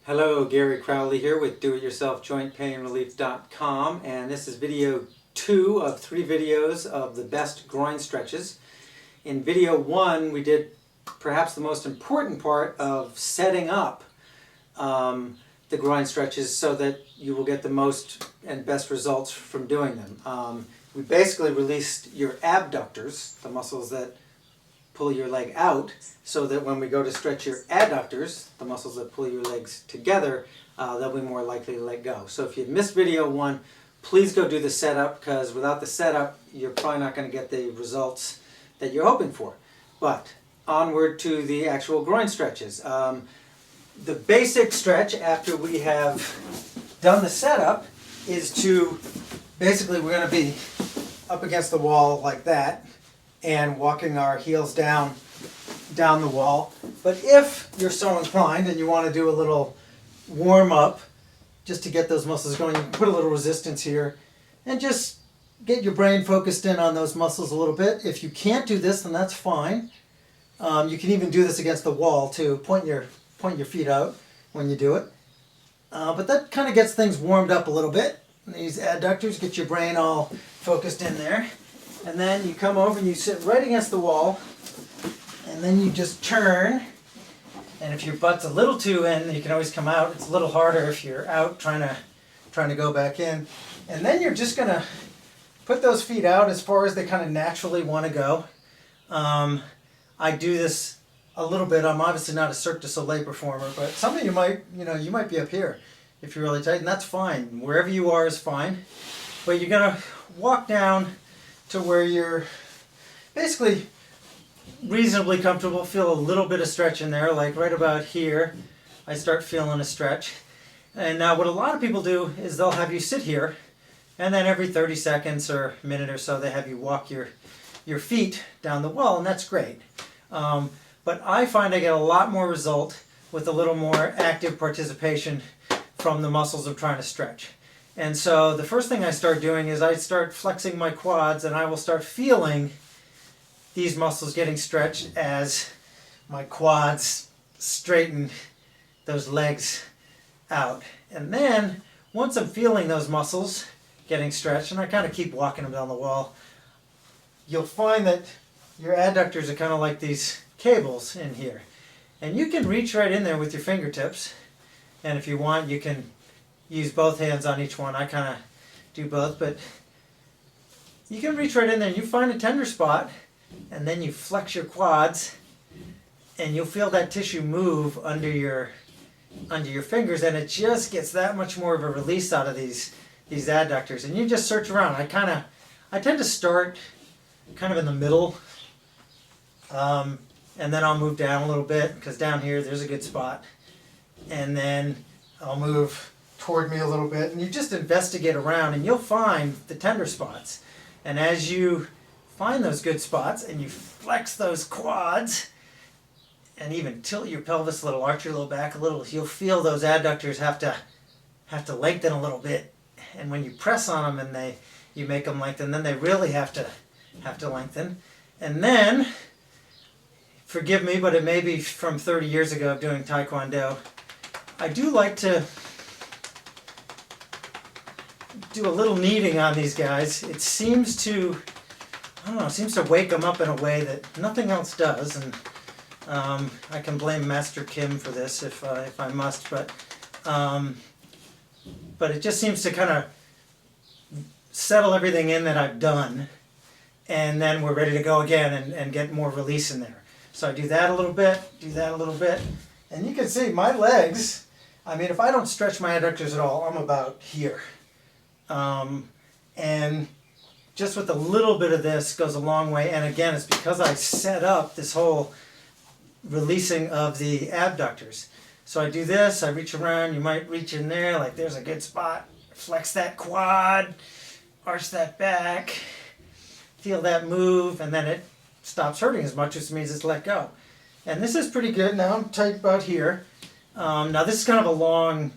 Hello, Gary Crowley here with DoItYourselfJointPainRelief.com, and this is video 2 of 3 videos of the best groin stretches. In video 1 we did perhaps the most important part of setting up the groin stretches so that you will get the most and best results from doing them. We basically released your abductors, the muscles that pull your leg out, so that when we go to stretch your adductors, the muscles that pull your legs together, they'll be more likely to let go. So if you missed video 1, please go do the setup, because without the setup you're probably not going to get the results that you're hoping for. But onward to the actual groin stretches. The basic stretch after we have done the setup is to, basically we're going to be up against the wall like that and walking our heels down the wall. But if you're so inclined and you want to do a little warm up just to get those muscles going, you can put a little resistance here and just get your brain focused in on those muscles a little bit. If you can't do this, then that's fine. You can even do this against the wall too. Point your feet out when you do it. But that kind of gets things warmed up a little bit. These adductors get your brain all focused in there. And then you come over and you sit right against the wall, and then you just turn. And if your butt's a little too in, you can always come out. It's a little harder if you're out trying to go back in. And then you're just gonna put those feet out as far as they kind of naturally want to go. I do this a little bit. I'm obviously not a Cirque du Soleil performer, but some of you might, you might be up here if you're really tight, and that's fine. Wherever you are is fine. But you're gonna walk down to where you're basically reasonably comfortable. Feel a little bit of stretch in there, like right about here. I start feeling a stretch. And now what a lot of people do is they'll have you sit here, and then every 30 seconds or a minute or so they have you walk your feet down the wall, and that's great. But I find I get a lot more result with a little more active participation from the muscles I'm trying to stretch. And so the first thing I start doing is I start flexing my quads, and I will start feeling these muscles getting stretched as my quads straighten those legs out. And then once I'm feeling those muscles getting stretched, and I kind of keep walking them down the wall, you'll find that your adductors are kind of like these cables in here. And you can reach right in there with your fingertips, and if you want you can use both hands on each one. I kind of do both, but you can reach right in there and you find a tender spot, and then you flex your quads and you'll feel that tissue move under your fingers, and it just gets that much more of a release out of these adductors. And you just search around. I tend to start kind of in the middle, and then I'll move down a little bit, because down here there's a good spot, and then I'll move toward me a little bit, and you just investigate around and you'll find the tender spots. And as you find those good spots and you flex those quads and even tilt your pelvis a little, arch your low back a little, you'll feel those adductors have to lengthen a little bit. And when you press on them and you make them lengthen, then they really have to lengthen. And then, forgive me, but it may be from 30 years ago of doing Taekwondo, I do like to do a little kneading on these guys. It seems to, I don't know, seems to wake them up in a way that nothing else does, and I can blame Master Kim for this if I must, but it just seems to kind of settle everything in that I've done, and then we're ready to go again and get more release in there. So I do that a little bit, and you can see my legs, I mean, if I don't stretch my adductors at all, I'm about here. And just with a little bit of this goes a long way. And again, it's because I set up this whole releasing of the abductors. So I do this, I reach around, you might reach in there, like there's a good spot, flex that quad, arch that back, feel that move, and then it stops hurting as much, which means it's let go. And this is pretty good. Now I'm tight about here. Now this is kind of a long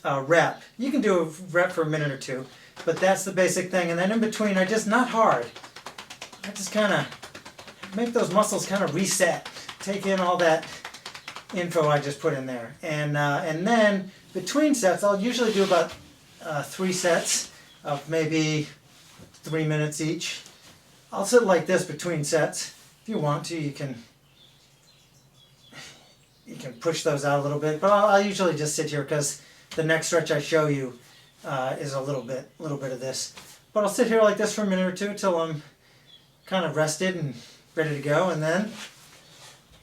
rep. You can do a rep for a minute or two, but that's the basic thing. And then in between, I just, not hard, I just kind of make those muscles kind of reset, take in all that info I just put in there. And then between sets, I'll usually do about 3 sets of maybe 3 minutes each. I'll sit like this between sets. If you want to, you can push those out a little bit, but I'll usually just sit here because the next stretch I show you is a little bit of this. But I'll sit here like this for a minute or two till I'm kind of rested and ready to go, and then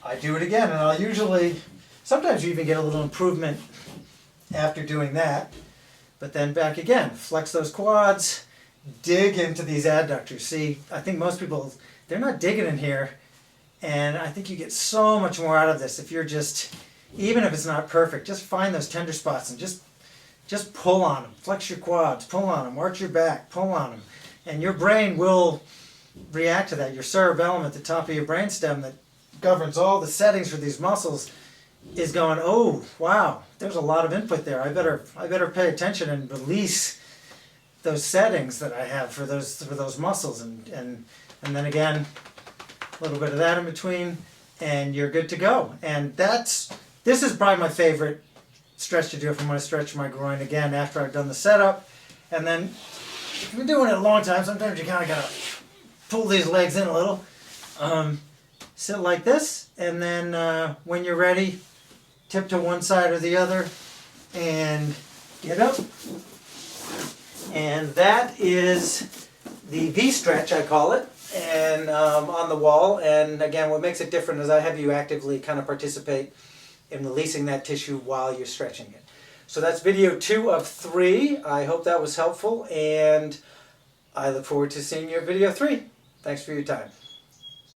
I do it again. And I'll usually, sometimes you even get a little improvement after doing that. But then back again, flex those quads, dig into these adductors. See, I think most people, they're not digging in here, and I think you get so much more out of this if you're just, even if it's not perfect, just find those tender spots and just pull on them. Flex your quads, pull on them, arch your back, pull on them. And your brain will react to that. Your cerebellum at the top of your brainstem that governs all the settings for these muscles is going, oh, wow, there's a lot of input there. I better pay attention and release those settings that I have for those muscles. And then again, a little bit of that in between, and you're good to go. And this is probably my favorite stretch to do if I'm going to stretch my groin again after I've done the setup. And then if you've been doing it a long time, sometimes you kind of got to pull these legs in a little. Sit like this, and then when you're ready, tip to one side or the other and get up. And that is the V stretch, I call it, and on the wall. And again, what makes it different is I have you actively kind of participate in releasing that tissue while you're stretching it. So that's video 2 of 3. I hope that was helpful, and I look forward to seeing your video 3. Thanks for your time.